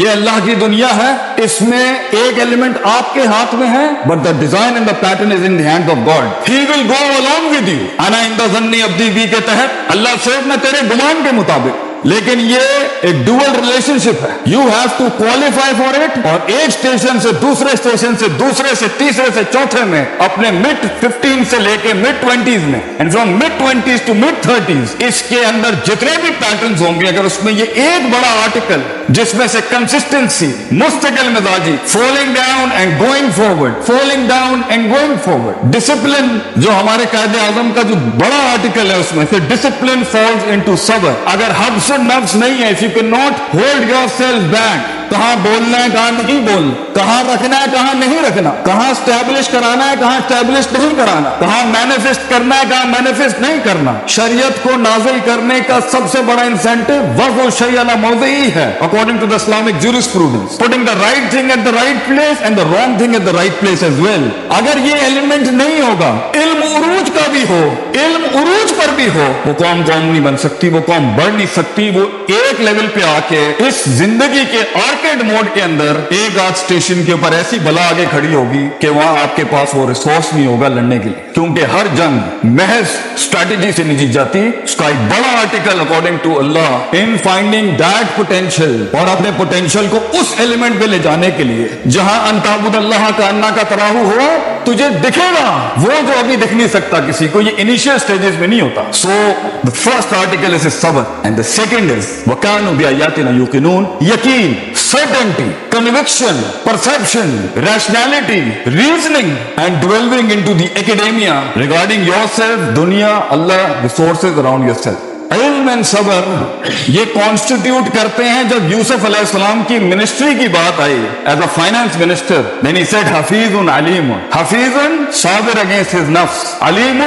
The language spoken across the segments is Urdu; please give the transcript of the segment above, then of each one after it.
یہ اللہ کی دنیا ہے, اس میں ایک ایلیمنٹ آپ کے ہاتھ میں ہے, but the design and the pattern is in the hands of God. He will go along with you. انا عند ظن عبدی بی کے تحت اللہ صرف میں تیرے گمان کے مطابق. لیکن یہ ایک ڈوئل ریلیشن شپ ہے. You have to qualify for it, اور ایک اسٹیشن سے دوسرے اسٹیشن سے دوسرے سے تیسرے سے چوتھے میں اپنے mid 15 سے لے کے mid 20s میں, and from mid 20s to mid 30s, اس کے اندر جتنے بھی پیٹرنز ہوں گے, اگر اس میں یہ ایک بڑا آرٹیکل جس میں سے کنسسٹنسی, مستقل مزاجی, falling down and going forward, falling down and going forward, discipline جو ہمارے قائد اعظم کا جو بڑا آرٹیکل ہے اس میں سے ڈسپلن فالز انٹو صبر. اگر حبس نفس نہیں ہے, if you cannot hold yourself back, کہاں بولنا ہے کہاں نہیں بولنا, کہاں رکھنا ہے کہاں نہیں رکھنا, کہاں اسٹیبلش کرانا ہے کہاں اسٹیبلش نہیں کرانا, کہاں مینیفیسٹ کرنا ہے کہاں مینیفیسٹ نہیں کرنا. شریعت کو نازل کرنے کا سب سے بڑا انسینٹو وضع الشیء علی موضعہ ہے, according to the Islamic jurisprudence, putting the right thing at the right place and the wrong thing at the right place as well. اگر یہ ایلیمنٹ نہیں ہوگا, علم عروج کا بھی ہو, علم عروج پر بھی ہو, وہ قوم نہیں بن سکتی, وہ قوم بڑھ نہیں سکتی. وہ ایک لیول پہ آ کے اس زندگی کے آرکیڈ موڈ کے اندر ایک آدھ اسٹیشن کے اوپر ایسی بلا آگے کھڑی ہوگی کہ وہاں آپ کے پاس وہ ریسورس نہیں ہوگا لڑنے کے لیے, کیونکہ ہر جنگ محض اسٹریٹجی سے نہیں جیت جاتی. اس کا ایک بڑا آرٹیکل اکارڈنگ ٹو اللہ ان فائنڈنگ دیٹ پوٹینشیل, اور اپنے پوٹینشیل کو اس ایلیمنٹ پہ لے جانے کے لیے جہاں ان تعبد اللہ کا انا کا تراہو ہو, تجھے دکھے گا وہ جو ابھی دکھ نہیں سکتا کسی کو. یہ انیشیل سٹیجز میں نہیں ہوتا. سو the first article is صبر, and the second is وَكَانُوا بِآيَاتِنَا يُوقِنُونَ, یقین, certainty, conviction, perception, rationality, reasoning, and delving into the academia regarding yourself, dunya, Allah, resources around yourself. علم and صبر یہ کانسٹیٹیوٹ کرتے ہیں. جب یوسف علیہ السلام کی منسٹری کی بات I as a finance minister, then he said Hafeez Aleem, Hafeez Sabir against his نفس, علیم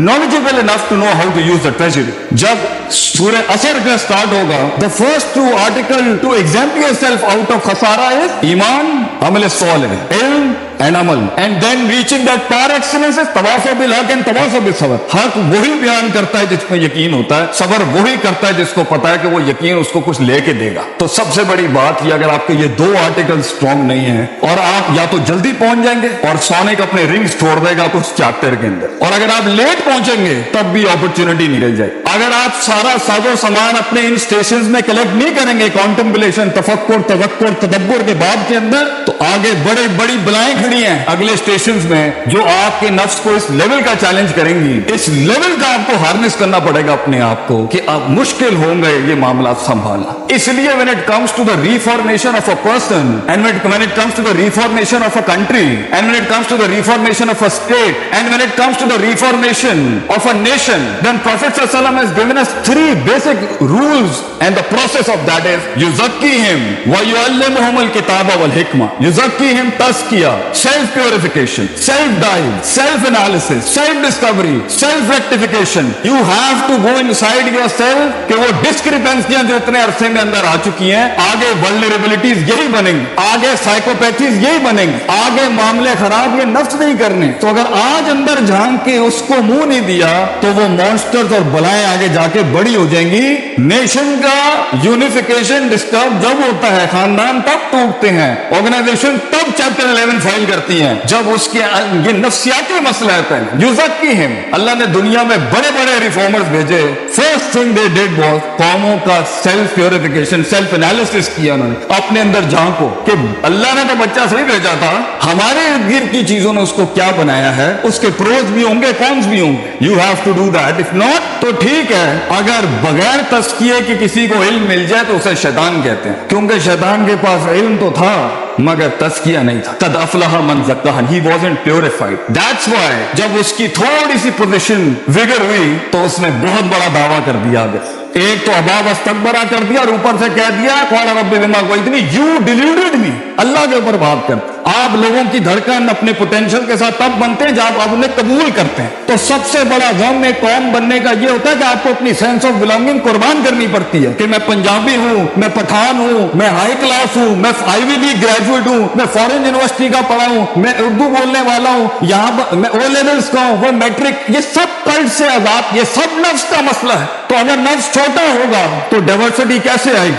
knowledgeable enough to know how to use the treasury. جب سورہ اثر کا سٹارٹ ہوگا, the first two article to exempt yourself out of خسارہ is ایمان, عمل صالح, علم and عمل, and then reaching that par excellence is تواصل بالحق and تواصل بالصبر. حق وہی بیان کرتا ہے جس میں یقین ہوتا ہے, صبر وہی کرتا ہے جس کو پتا ہے کہ وہ یقین اس کو کچھ لے کے دے گا. تو سب سے بڑی بات یہ, اگر آپ کے یہ دو آرٹیکل سٹرونگ نہیں ہیں, اور آپ یا تو جلدی پہنچ جائیں گے اور سونک اپنے رنگز چھوڑ دے گا کچھ چیپٹر کے اندر, اور اگر آپ لیٹ پہنچیں گے تب بھی اپرچونٹی نکل جائے. اگر آپ سارا ساز و سامان اپنے ان اسٹیشنز میں کلیکٹ نہیں کریں گے, کانٹمپلیشن, تفکر, تذکر, تدبر کے بعد کے اندر, تو آگے بڑے بڑی بلائیں کھڑی ہیں اگلے اسٹیشنز میں جو آپ کے نفس کو اس لیول کا چیلنج کریں گی. اس لیول کا آپ کو ہارنس کرنا پڑے گا اپنے آپ کو کہ اب مشکل ہوں گے یہ معاملات سنبھالنا. اس لیے when it comes to the reformation of a person, and when it comes to the reformation of a country, and when it comes to the reformation of a state, and when it comes to the reformation of a nation, then Prophet ﷺ has given us three basic rules, and the process of that is yuzakkihim wa yuallimuhum al-kitaba wal hikmah. Yuzakkihim tazkiyah, self purification, self dive, self analysis, self discovery, self rectification. You have to go inside yourself کہ وہ ڈسکریپنسیاں جو اتنے عرصے میں اندر آ چکی ہیں, آگے ولنریبلٹیز یہی بنیں گی, آگے سائیکوپیتھیز یہی بنیں گی, آگے معاملے خراب یہ نفس نہیں کرنے. تو اگر آج اندر جھانک کے اس کو منہ نہیں دیا تو وہ مانسٹرز اور بلائیں آگے جا کے بڑی ہو جائیں گی. نیشن کا یونیفیکیشن ڈسٹرب جب ہوتا ہے, خاندان تب ٹوٹتے ہیں, آرگنائزیشن تب چیپٹر 11 فائل کرتی ہیں جب اس کے یہ نفسیاتی مسئلہ ہے. پہلے یزکیہم, اللہ نے دنیا میں بڑے بڑے ریفارمرز بھیجے. First thing they did was قوموں کا سیلف پیوریفیکیشن, سیلف انالیسس کیا انہوں نے اپنے اندر جھانکو کہ اللہ نے تو بچہ صحیح بھیجا تھا, ہمارے ارد گرد کی چیزوں نے اس کو کیا بنایا ہے, اس کے پروز بھی ہوں گے, کونس بھی ہوں گے. You have to do that. If not تو ٹھیک ہے, اگر بغیر تزکیے کہ کسی کو علم مل جائے تو اسے شیطان کہتے ہیں, کیونکہ شیطان کے پاس علم تو تھا مگر تزکیہ نہیں تھا. قد افلح من زکاہا, he wasn't purified. That's why جب اس کی تھوڑی سی پوزیشن وگر ہوئی تو اس نے بہت بڑا دعویٰ کر دیا. آگے ایک تو ابا واستکبرا کر دیا, اور اوپر سے کہہ دیا قال رب بما غویتنی, you deluded me. اللہ کے اوپر بات کر. آپ لوگوں کی دھڑکن اپنے پوٹینشیل کے ساتھ تب بنتے ہیں جب آپ انہیں قبول کرتے ہیں. تو سب سے بڑا غم ایک قوم بننے کا یہ ہوتا ہے کہ آپ کو اپنی سینس آف بلانگنگ قربان کرنی پڑتی ہے کہ میں پنجابی ہوں, میں پٹھان ہوں, میں ہائی کلاس ہوں, میں آئی وی گریجویٹ ہوں, میں فورن یونیورسٹی کا پڑھا ہوں, میں اردو بولنے والا ہوں, یہاں میں او لیولز کا ہوں, وہ میٹرک. یہ سب قرض سے آزاد, یہ سب نفس کا مسئلہ ہے. تو اگر نفس چھوٹا ہوگا تو ڈائیورسٹی کیسے آئی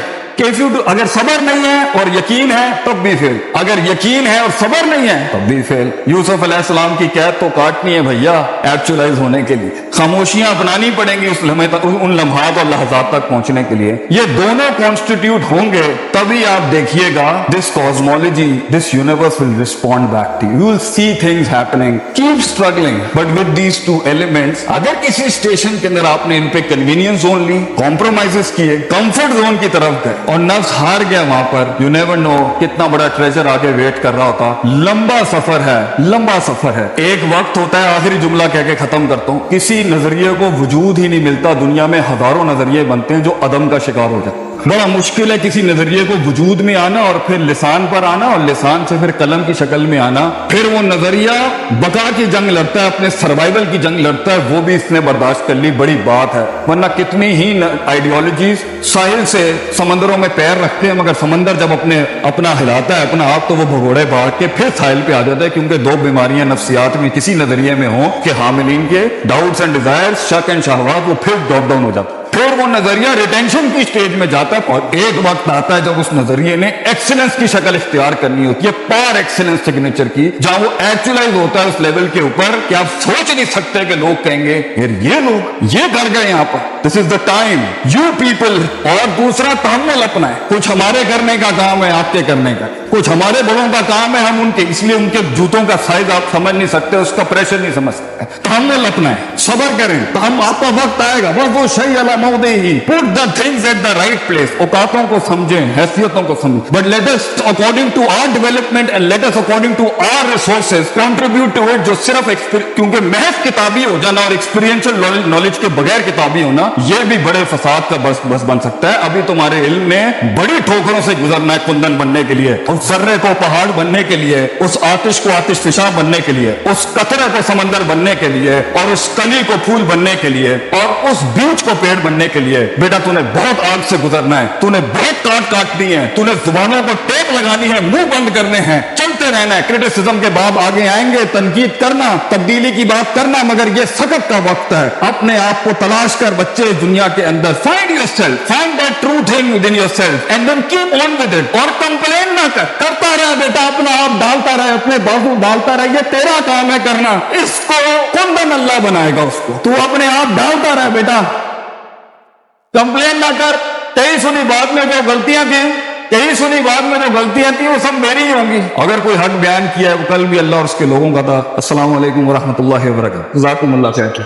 If you do, اگر صبر نہیں ہے اور یقین ہے تب بھی فیل, اگر یقین ہے اور صبر نہیں ہے تب بھی فیل. یوسف علیہ السلام کی قید تو کاٹنی ہے بھیا ایکچولائز ہونے کے لیے, خاموشیاں اپنانی پڑیں گی اس لمحے تک, ان لمحات اور لحظات تک پہنچنے کے لیے. یہ دونوں کانسٹیٹیوٹ ہوں گے تبھی آپ دیکھیے گا this cosmology, this universe will respond back to you. You will see things happening. Keep struggling but with these two elements. اگر کسی اسٹیشن کے اندر آپ نے ان پہ کنوینئنس زون لی, کمپرومائز کیے, کمفرٹ زون کی طرف گئے اور نفس ہار گیا وہاں پر, یو نیور نو کتنا بڑا ٹریجر آگے ویٹ کر رہا ہوتا. لمبا سفر ہے, لمبا سفر ہے. ایک وقت ہوتا ہے, آخری جملہ کہہ کے ختم کرتا ہوں, کسی نظریے کو وجود ہی نہیں ملتا دنیا میں, ہزاروں نظریے بنتے ہیں جو عدم کا شکار ہو جاتے ہیں. بڑا مشکل ہے کسی نظریے کو وجود میں آنا اور پھر لسان پر آنا اور لسان سے پھر قلم کی شکل میں آنا. پھر وہ نظریہ بقا کی جنگ لڑتا ہے, اپنے سروائیول کی جنگ لڑتا ہے, وہ بھی اس نے برداشت کر لی, بڑی بات ہے. ورنہ کتنی ہی آئیڈیالوجیز ساحل سے سمندروں میں پیر رکھتے ہیں, مگر سمندر جب اپنا ہلاتا ہے اپنا آپ تو وہ بھگوڑے باہر کے پھر ساحل پہ آ جاتا ہے, کیونکہ دو بیماریاں نفسیات میں کسی نظریے میں ہوں کہ حاملین کے ڈاؤٹس اینڈ ڈیزائر, شک اینڈ شہوات, وہ پھر ڈراپ ڈاؤن ہو جاتا ہے. پھر وہ نظریہ ریٹینشن کی سٹیج میں جاتا ہے اور ایک وقت آتا ہے جب اس نظریے نے ایکسلنس کی شکل اختیار کرنی ہوتی ہے, پار ایکسلنس سگنیچر کی, جہاں وہ ایکچولائز ہوتا ہے اس لیول کے اوپر کہ آپ سوچ نہیں سکتے کہ لوگ کہیں گے یار یہ لوگ یہ کر گئے یہاں پر. دس از دا ٹائم یو پیپل. اور دوسرا تحمل اپنا ہے, کچھ ہمارے کرنے کا کام ہے آپ کے کرنے کا, کچھ ہمارے بڑوں کا کام ہے ہم ان کے, اس لیے ان کے جوتوں کا سائز آپ سمجھ نہیں سکتے, اس کا پریشر نہیں سمجھ سکتے. تحمل اپنا ہے, صبر کریں, تو ہم آپ کا وقت آئے گا. بس وہ شیء علی موضعہ, put the things at the right place. اوقاتوں کو سمجھیں, حیثیتوں کو سمجھیں, but let us according to our development and let us according to our resources contribute to it. جو صرف کیونکہ محض کتابی ہو جانا اور ایکسپیرینشل نالج کے بغیر کتابی ہونا یہ بھی بڑے فساد کا بس بن سکتا ہے. ابھی تمہارے علم نے بڑی ٹھوکروں سے گزرنا ہے کندن بننے کے لیے, اس ذرے کو پہاڑ بننے کے لیے, اس آتش کو آتش فشاں بننے کے لیے, اس قطرے کو سمندر بننے کے لیے, اور اس کلی کو پھول بننے کے لیے, اور اس بیج کو پیڑ بننے کے لیے. بیٹا تو نے بہت آگ سے گزرنا ہے, تو نے بہت کاٹ دی ہے, تو نے زبانوں کو ٹیپ لگانی ہے, منہ بند کرنے ہیں, چلتے رہنا ہے. کرٹیسزم کے بعد آگے آئیں گے, تنقید کرنا, تبدیلی کی بات کرنا, مگر یہ سخت کا وقت ہے. اپنے آپ کو تلاش کر بچے دنیا کے اندر, find yourself, find that true thing within yourself and then keep on with it. اور کمپلین نہ کر, کرتا رہے بیٹا, اپنا آپ ڈالتا رہے, اپنے بازو ڈالتا رہے, یہ تیرا کام ہے کرنا. اس کو کندن اللہ بنائے گا, اس کو تو اپنے آپ ڈالتا رہے بیٹا, کمپلین نہ کر. کہیں سنی بات میں جو غلطیاں تھیں, کہیں سنی بات میں جو غلطیاں تھیں وہ سب میری ہی ہوں گی. اگر کوئی حق بیان کیا ہے وہ کل بھی اللہ اور اس کے لوگوں کا تھا. السلام علیکم ورحمۃ اللہ وبرکاتہ. جزاکم اللہ خیر.